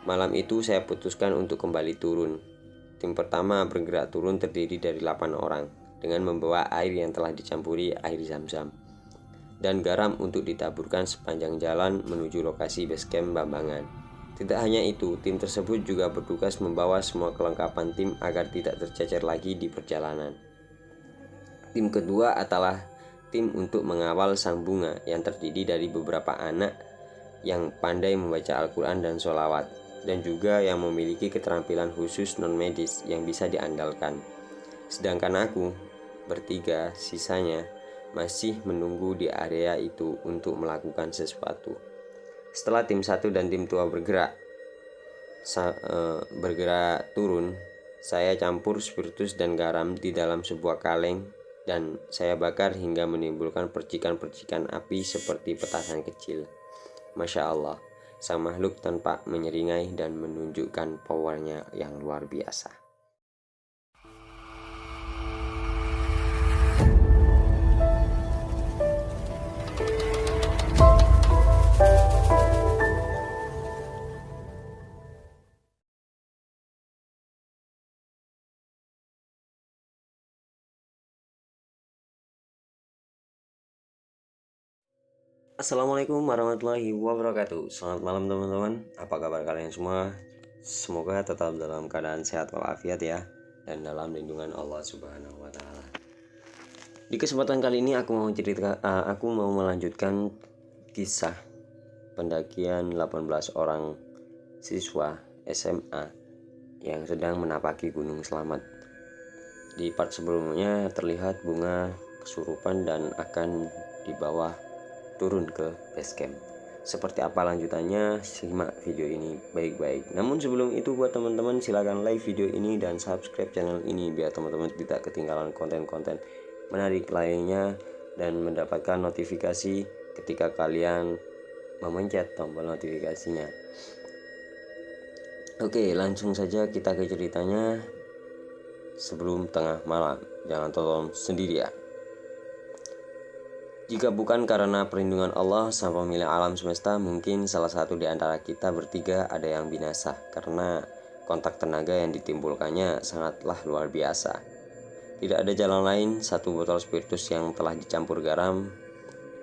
Malam itu saya putuskan untuk kembali turun. Tim pertama bergerak turun terdiri dari 8 orang dengan membawa air yang telah dicampuri air zam-zam dan garam untuk ditaburkan sepanjang jalan menuju lokasi basecamp Bambangan. Tidak hanya itu, tim tersebut juga bertugas membawa semua kelengkapan tim agar tidak tercecer lagi di perjalanan. Tim kedua adalah tim untuk mengawal sang bunga yang terdiri dari beberapa anak yang pandai membaca Al-Quran dan sholawat, dan juga yang memiliki keterampilan khusus non-medis yang bisa diandalkan. Sedangkan aku, bertiga sisanya, masih menunggu di area itu untuk melakukan sesuatu. Setelah tim 1 dan tim 2 bergerak turun, saya campur spiritus dan garam di dalam sebuah kaleng dan saya bakar hingga menimbulkan percikan-percikan api seperti petasan kecil. Masya Allah, sang makhluk tanpa menyeringai dan menunjukkan powernya yang luar biasa. Assalamualaikum warahmatullahi wabarakatuh. Selamat malam teman-teman. Apa kabar kalian semua? Semoga tetap dalam keadaan sehat walafiat ya, dan dalam lindungan Allah Subhanahu wa taala. Di kesempatan kali ini aku mau melanjutkan kisah pendakian 18 orang siswa SMA yang sedang menapaki Gunung Slamet. Di part sebelumnya terlihat bunga kesurupan dan akan dibawa turun ke base camp. Seperti apa lanjutannya? Simak video ini baik-baik. Namun sebelum itu, buat teman-teman silahkan like video ini dan subscribe channel ini biar teman-teman tidak ketinggalan konten-konten menarik lainnya dan mendapatkan notifikasi ketika kalian memencet tombol notifikasinya. Oke, langsung saja kita ke ceritanya. Sebelum tengah malam, jangan tonton sendiri ya. Jika bukan karena perlindungan Allah sang pemilik alam semesta, mungkin salah satu di antara kita bertiga ada yang binasa karena kontak tenaga yang ditimbulkannya sangatlah luar biasa. Tidak ada jalan lain, satu botol spiritus yang telah dicampur garam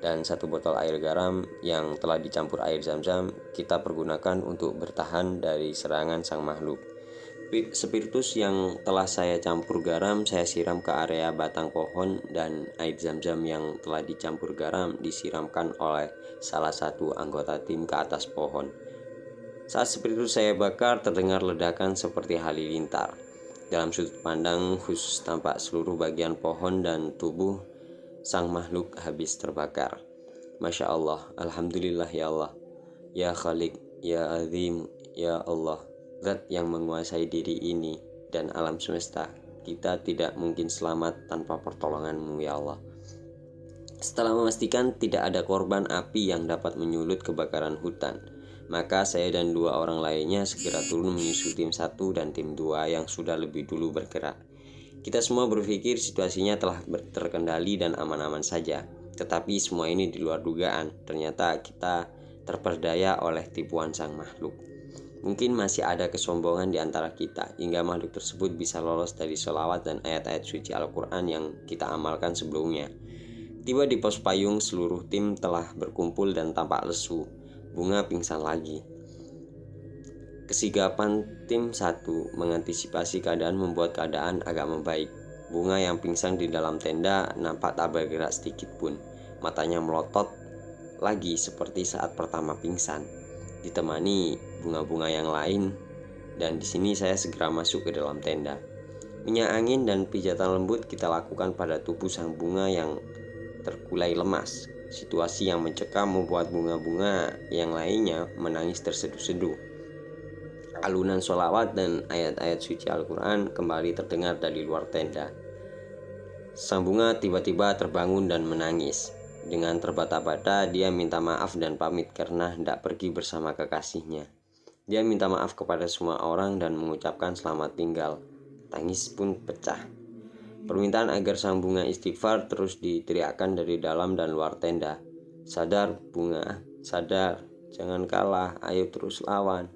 dan satu botol air garam yang telah dicampur air zam-zam kita pergunakan untuk bertahan dari serangan sang makhluk. Spiritus yang telah saya campur garam saya siram ke area batang pohon dan air zam-zam yang telah dicampur garam disiramkan oleh salah satu anggota tim ke atas pohon. Saat spiritus saya bakar terdengar ledakan seperti halilintar. Dalam sudut pandang khusus tampak seluruh bagian pohon dan tubuh sang makhluk habis terbakar. Masya Allah, Alhamdulillah ya Allah, ya Khalik, ya Azim, ya Allah, Zat yang menguasai diri ini dan alam semesta. Kita tidak mungkin selamat tanpa pertolongan-Mu ya Allah. Setelah memastikan tidak ada korban api yang dapat menyulut kebakaran hutan, maka saya dan 2 orang lainnya segera turun menyusul tim 1 dan tim 2 yang sudah lebih dulu bergerak. Kita semua berpikir situasinya telah terkendali dan aman-aman saja. Tetapi semua ini di luar dugaan. Ternyata kita terperdaya oleh tipuan sang makhluk. Mungkin masih ada kesombongan di antara kita hingga makhluk tersebut bisa lolos dari sholawat dan ayat-ayat suci Al-Quran yang kita amalkan sebelumnya. Tiba di pos payung, seluruh tim telah berkumpul dan tampak lesu. Bunga pingsan lagi. Kesigapan tim 1 mengantisipasi keadaan membuat keadaan agak membaik. Bunga yang pingsan di dalam tenda nampak tak bergerak sedikit pun. Matanya melotot lagi seperti saat pertama pingsan, ditemani bunga-bunga yang lain. Dan di sini saya segera masuk ke dalam tenda. Minyak angin dan pijatan lembut kita lakukan pada tubuh sang bunga yang terkulai lemas. Situasi yang mencekam membuat bunga-bunga yang lainnya menangis terseduh-seduh. Alunan sholawat dan ayat-ayat suci Al-Quran kembali terdengar dari luar tenda. Sang bunga tiba-tiba terbangun dan menangis. Dengan terbata-bata dia minta maaf dan pamit karena hendak pergi bersama kekasihnya. Dia minta maaf kepada semua orang dan mengucapkan selamat tinggal. Tangis pun pecah. Permintaan agar sang bunga istighfar terus diteriakkan dari dalam dan luar tenda. Sadar bunga, sadar, jangan kalah, ayo terus lawan.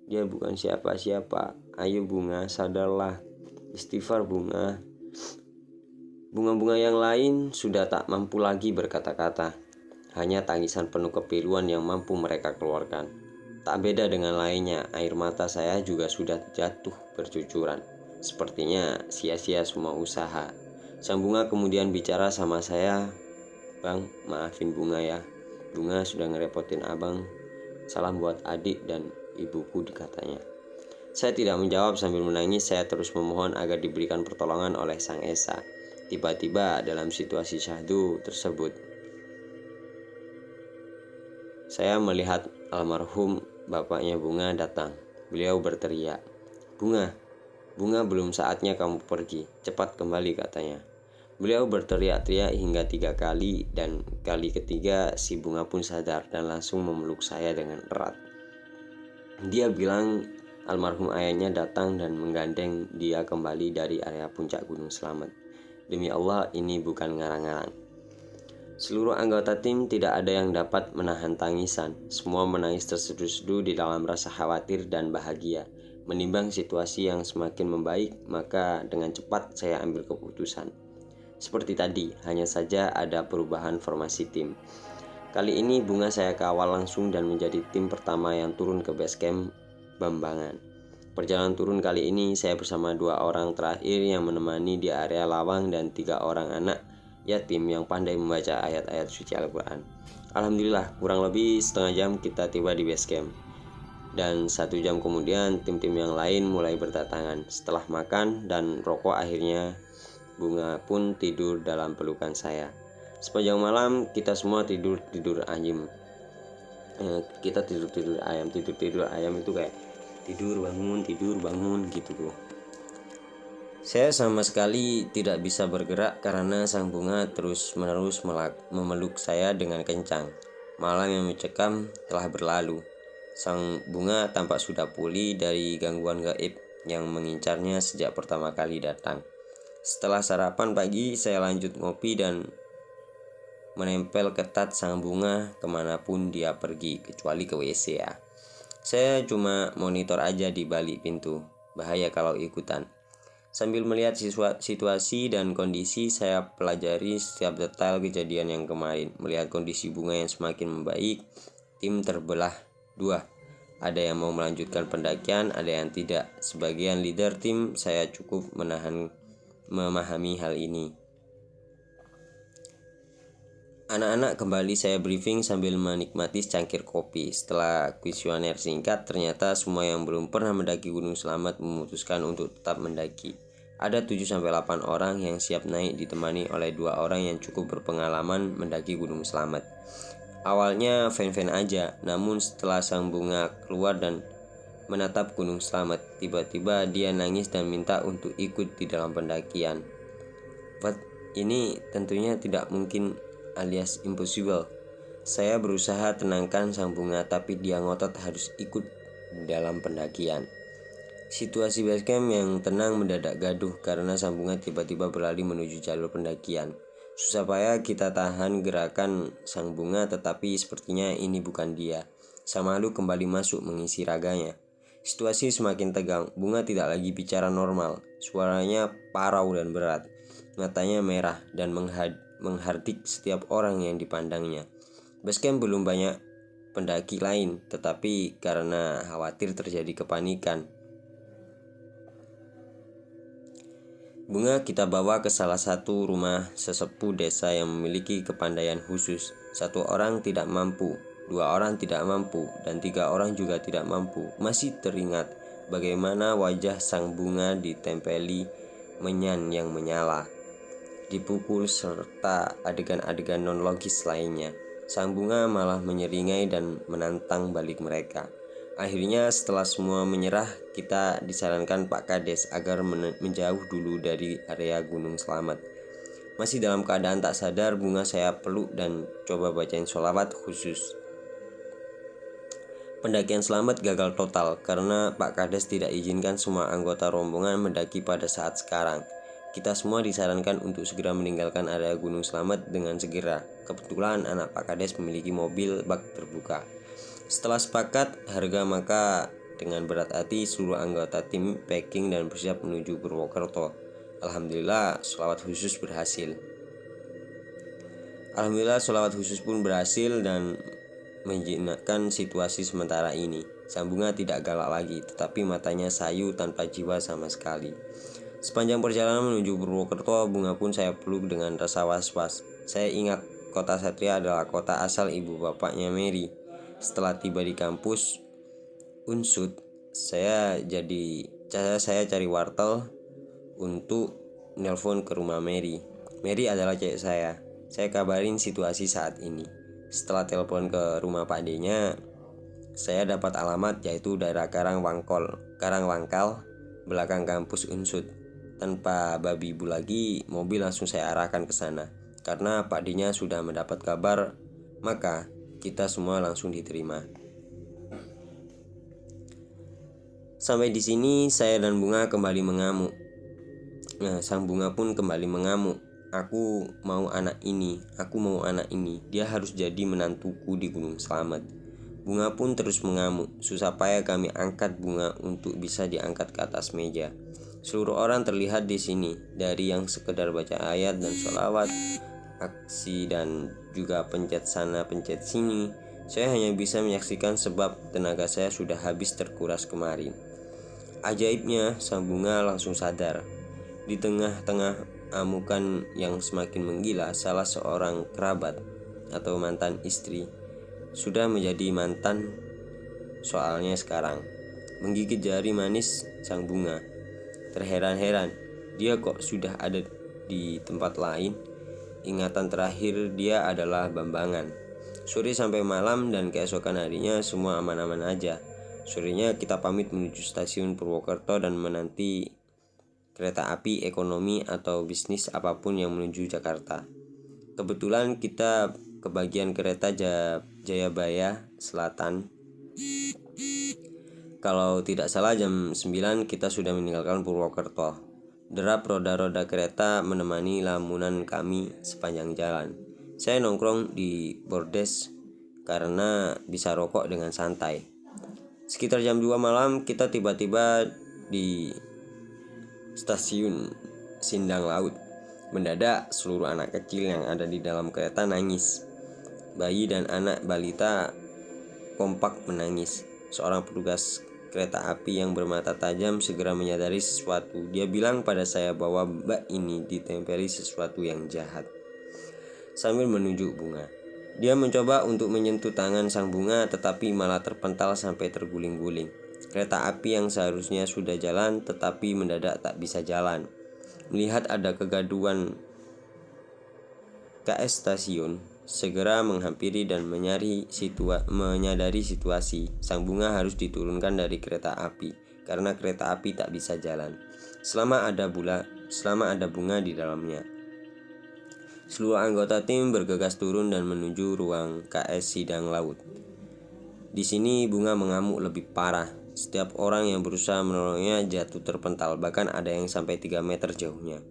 Dia bukan siapa-siapa. Ayo bunga, sadarlah. Istighfar bunga. Bunga-bunga yang lain sudah tak mampu lagi berkata-kata. Hanya tangisan penuh kepiluan yang mampu mereka keluarkan. Tak beda dengan lainnya, air mata saya juga sudah jatuh bercucuran. Sepertinya sia-sia semua usaha. Sang bunga kemudian bicara sama saya, "Bang, maafin bunga ya. Bunga sudah ngerepotin abang. Salam buat adik dan ibuku," dikatanya. Saya tidak menjawab sambil menangis. Saya terus memohon agar diberikan pertolongan oleh Sang Esa. Tiba-tiba dalam situasi syahdu tersebut, saya melihat almarhum bapaknya bunga datang. Beliau berteriak, "Bunga, bunga, belum saatnya kamu pergi. Cepat kembali," katanya. Beliau berteriak-teriak hingga 3 kali, dan kali ketiga si bunga pun sadar dan langsung memeluk saya dengan erat. Dia bilang almarhum ayahnya datang dan menggandeng dia kembali dari area puncak Gunung Slamet. Demi Allah, ini bukan ngarang-ngarang. Seluruh anggota tim tidak ada yang dapat menahan tangisan. Semua menangis terseduh-seduh di dalam rasa khawatir dan bahagia. Menimbang situasi yang semakin membaik, maka dengan cepat saya ambil keputusan. Seperti tadi, hanya saja ada perubahan formasi tim. Kali ini bunga saya kawal langsung dan menjadi tim pertama yang turun ke base camp Bambangan. Perjalanan turun kali ini saya bersama 2 orang terakhir yang menemani di area lawang dan 3 orang anak yatim yang pandai membaca ayat-ayat suci Al-Quran. Alhamdulillah, kurang lebih setengah jam kita tiba di base camp. Dan 1 jam kemudian tim-tim yang lain mulai berdatangan. Setelah makan dan rokok, akhirnya bunga pun tidur dalam pelukan saya. Sepanjang malam kita semua tidur ayam. Kita tidur ayam itu kayak tidur bangun gitu tuh. Saya sama sekali tidak bisa bergerak karena sang bunga terus-menerus memeluk saya dengan kencang. Malam yang mencekam telah berlalu. Sang bunga tampak sudah pulih dari gangguan gaib yang mengincarnya sejak pertama kali datang. Setelah sarapan pagi, saya lanjut ngopi dan menempel ketat sang bunga kemanapun dia pergi, kecuali ke WC ya. Saya cuma monitor aja di balik pintu. Bahaya kalau ikutan. Sambil melihat situasi dan kondisi, saya pelajari setiap detail kejadian yang kemarin. Melihat kondisi bunga yang semakin membaik, tim terbelah 2. Ada yang mau melanjutkan pendakian, ada yang tidak. Sebagian leader tim, saya cukup memahami hal ini. Anak-anak kembali saya briefing sambil menikmati secangkir kopi. Setelah kuesioner singkat, ternyata semua yang belum pernah mendaki Gunung Slamet memutuskan untuk tetap mendaki. Ada 7-8 orang yang siap naik ditemani oleh 2 orang yang cukup berpengalaman mendaki Gunung Slamet. Awalnya fan-fan aja, namun setelah sang bunga keluar dan menatap Gunung Slamet, tiba-tiba dia nangis dan minta untuk ikut di dalam pendakian. But ini tentunya tidak mungkin alias impossible. Saya berusaha tenangkan sang bunga, tapi dia ngotot harus ikut dalam pendakian. Situasi basecamp yang tenang mendadak gaduh karena sang bunga tiba-tiba berlari menuju jalur pendakian. Susah payah kita tahan gerakan sang bunga, tetapi sepertinya ini bukan dia. Sang makhluk kembali masuk mengisi raganya. Situasi semakin tegang. Bunga tidak lagi bicara normal. Suaranya parau dan berat. Matanya merah dan menghardik setiap orang yang dipandangnya. Basecamp belum banyak pendaki lain, tetapi karena khawatir terjadi kepanikan, bunga kita bawa ke salah satu rumah sesepuh desa yang memiliki kepandaian khusus. 1 orang tidak mampu, 2 orang tidak mampu, dan 3 orang juga tidak mampu. Masih teringat bagaimana wajah sang bunga ditempeli menyan yang menyala, dipukul, serta adegan-adegan non-logis lainnya. Sang bunga malah menyeringai dan menantang balik mereka. Akhirnya setelah semua menyerah, kita disarankan Pak Kades agar menjauh dulu dari area Gunung Slamet. Masih dalam keadaan tak sadar, bunga saya peluk dan coba bacain sholawat khusus. Pendakian Slamet gagal total karena Pak Kades tidak izinkan semua anggota rombongan mendaki pada saat sekarang. Kita semua disarankan untuk segera meninggalkan area Gunung Slamet dengan segera. Kebetulan anak Pak Kades memiliki mobil bak terbuka. Setelah sepakat harga, maka Dengan berat hati, seluruh anggota tim packing dan bersiap menuju Purwokerto. Alhamdulillah, sholawat khusus berhasil. Alhamdulillah, sholawat khusus pun berhasil dan menjinakkan situasi sementara ini. Sang Bunga tidak galak lagi, tetapi matanya sayu tanpa jiwa sama sekali. Sepanjang perjalanan menuju Purwokerto, Bunga pun saya peluk dengan rasa was-was. Saya ingat kota Satria adalah kota asal ibu bapaknya Mary. Setelah tiba di kampus Unsud, saya cari wartel untuk nelpon ke rumah Mary. Mary adalah cewek saya. Saya kabarin situasi saat ini. Setelah telepon ke rumah Pak D-nya, saya dapat alamat yaitu daerah Karangwangkal, belakang kampus Unsud. Tanpa babi ibu lagi, mobil langsung saya arahkan ke sana. Karena Pak D-nya sudah mendapat kabar, maka kita semua langsung diterima. Sampai di sini saya dan Bunga kembali mengamuk. Sang Bunga pun kembali mengamuk. Aku mau anak ini. Dia harus jadi menantuku di Gunung Slamet. Bunga pun terus mengamuk. Susah payah kami angkat Bunga untuk bisa diangkat ke atas meja. Seluruh orang terlihat di sini, dari yang sekedar baca ayat dan sholawat, aksi dan juga pencet sana pencet sini. Saya hanya bisa menyaksikan sebab tenaga saya sudah habis terkuras kemarin. Ajaibnya, Sang Bunga langsung sadar. Di tengah-tengah amukan yang semakin menggila, salah seorang kerabat atau mantan istri sudah menjadi mantan soalnya sekarang. Menggigit jari manis Sang Bunga. Terheran-heran, dia kok sudah ada di tempat lain. Ingatan terakhir dia adalah Bambangan. Sore sampai malam dan keesokan harinya semua aman-aman aja. Sorenya kita pamit menuju stasiun Purwokerto dan menanti kereta api ekonomi atau bisnis apapun yang menuju Jakarta. Kebetulan kita kebagian kereta Jayabaya Selatan. Kalau tidak salah jam 9 kita sudah meninggalkan Purwokerto. Derap roda-roda kereta menemani lamunan kami sepanjang jalan. Saya nongkrong di bordes karena bisa rokok dengan santai. Sekitar jam 2 malam kita tiba-tiba di stasiun Sindang Laut. Mendadak seluruh anak kecil yang ada di dalam kereta nangis. Bayi dan anak balita kompak menangis. Seorang petugas kereta api yang bermata tajam segera menyadari sesuatu. Dia bilang pada saya bahwa Mbak ini ditempeli sesuatu yang jahat. Sambil menunjuk Bunga, dia mencoba untuk menyentuh tangan Sang Bunga, tetapi malah terpental sampai terguling-guling. Kereta api yang seharusnya sudah jalan tetapi mendadak tak bisa jalan. Melihat ada kegaduhan, KS stasiun segera menghampiri dan menyadari situasi. Sang Bunga harus diturunkan dari kereta api karena kereta api tak bisa jalan selama ada Bunga di dalamnya. Seluruh anggota tim bergegas turun dan menuju ruang KS Sidang Laut. Di sini Bunga mengamuk lebih parah. Setiap orang yang berusaha menolongnya jatuh terpental, bahkan ada yang sampai 3 meter jauhnya.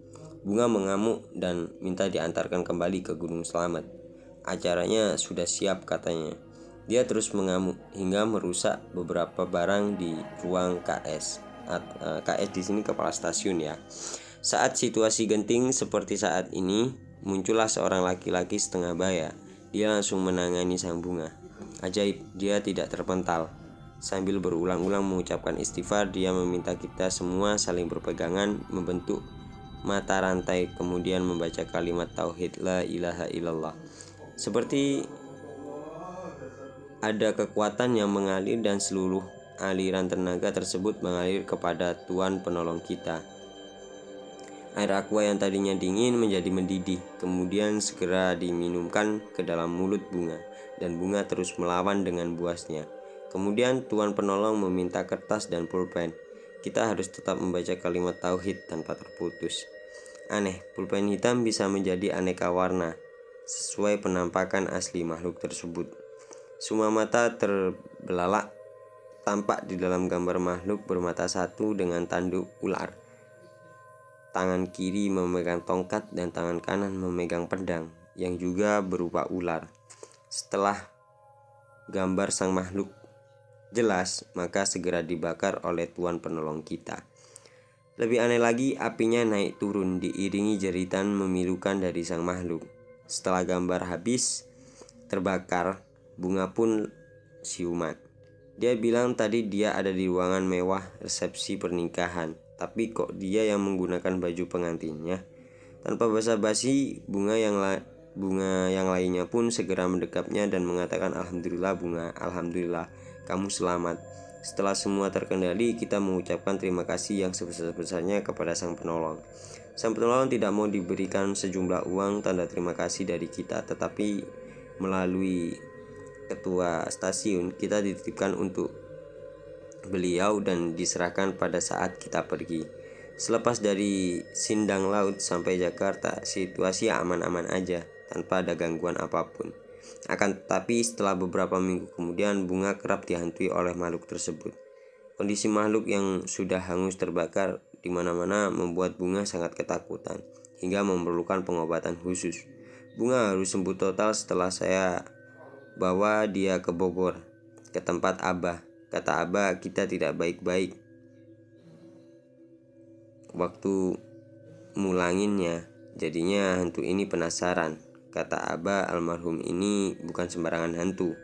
Bunga mengamuk dan minta diantarkan kembali ke Gunung Slamet. Acaranya sudah siap katanya. Dia terus mengamuk hingga merusak beberapa barang di ruang KS. KS di sini kepala stasiun ya. Saat situasi genting seperti saat ini, muncullah seorang laki-laki setengah baya. Dia langsung menangani Sang Bunga. Ajaib, dia tidak terpental. Sambil berulang-ulang mengucapkan istighfar, dia meminta kita semua saling berpegangan membentuk mata rantai, kemudian membaca kalimat tauhid la ilaha illallah. Seperti ada kekuatan yang mengalir dan seluruh aliran tenaga tersebut mengalir kepada Tuhan penolong kita. Air aqua yang tadinya dingin menjadi mendidih, kemudian segera diminumkan ke dalam mulut Bunga, dan Bunga terus melawan dengan buasnya. Kemudian Tuhan penolong meminta kertas dan pulpen. Kita harus tetap membaca kalimat tauhid tanpa terputus. Aneh, pulpen hitam bisa menjadi aneka warna sesuai penampakan asli makhluk tersebut. Semua mata terbelalak. Tampak di dalam gambar makhluk bermata satu dengan tanduk ular. Tangan kiri memegang tongkat dan tangan kanan memegang pedang yang juga berupa ular. Setelah gambar sang makhluk jelas, maka segera dibakar oleh Tuhan penolong kita. Lebih aneh lagi, apinya naik turun diiringi jeritan memilukan dari sang makhluk. Setelah gambar habis terbakar, Bunga pun siuman. Dia bilang tadi dia ada di ruangan mewah resepsi pernikahan, tapi kok dia yang menggunakan baju pengantinnya. Tanpa basa-basi, bunga yang lainnya pun segera mendekapnya dan mengatakan, "Alhamdulillah Bunga, alhamdulillah, kamu selamat." Setelah semua terkendali, kita mengucapkan terima kasih yang sebesar-besarnya kepada sang penolong. Sang penolong tidak mau diberikan sejumlah uang tanda terima kasih dari kita, tetapi melalui ketua stasiun kita dititipkan untuk beliau dan diserahkan pada saat kita pergi. Selepas dari Sindang Laut sampai Jakarta, situasi aman-aman aja tanpa ada gangguan apapun. Akan tetapi setelah beberapa minggu kemudian, Bunga kerap dihantui oleh makhluk tersebut. Kondisi makhluk yang sudah hangus terbakar di mana-mana membuat Bunga sangat ketakutan hingga memerlukan pengobatan khusus. Bunga harus sembuh total setelah saya bawa dia ke Bogor, ke tempat Abah. Kata Abah, kita tidak baik-baik waktu mulanginnya. Jadinya hantu ini penasaran. Kata Abah, almarhum ini bukan sembarangan hantu.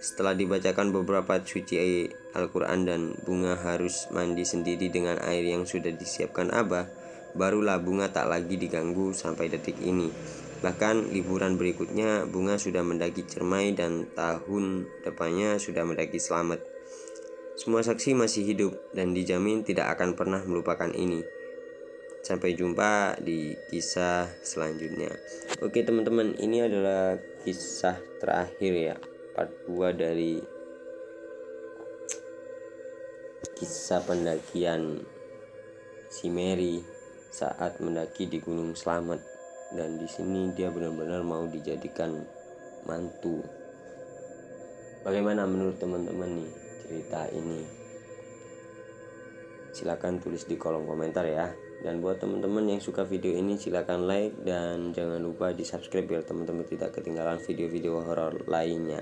Setelah dibacakan beberapa suci Al-Quran dan Bunga harus mandi sendiri dengan air yang sudah disiapkan Abah, barulah Bunga tak lagi diganggu sampai detik ini. Bahkan liburan berikutnya Bunga sudah mendaki Cermai dan tahun depannya sudah mendaki Slamet. Semua saksi masih hidup dan dijamin tidak akan pernah melupakan ini. Sampai jumpa di kisah selanjutnya. Oke teman-teman, ini adalah kisah terakhir ya, part 2 dari kisah pendakian si Mary saat mendaki di Gunung Slamet. Dan di sini dia benar-benar mau dijadikan mantu. Bagaimana menurut teman-teman nih cerita ini? Silahkan tulis di kolom komentar ya. Dan buat teman-teman yang suka video ini, silahkan like dan jangan lupa di subscribe biar teman-teman tidak ketinggalan video-video horor lainnya.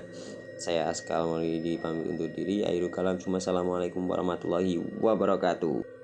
Saya Askal Maulidi pamit undur diri. Akhirul kalam, assalamualaikum warahmatullahi wabarakatuh.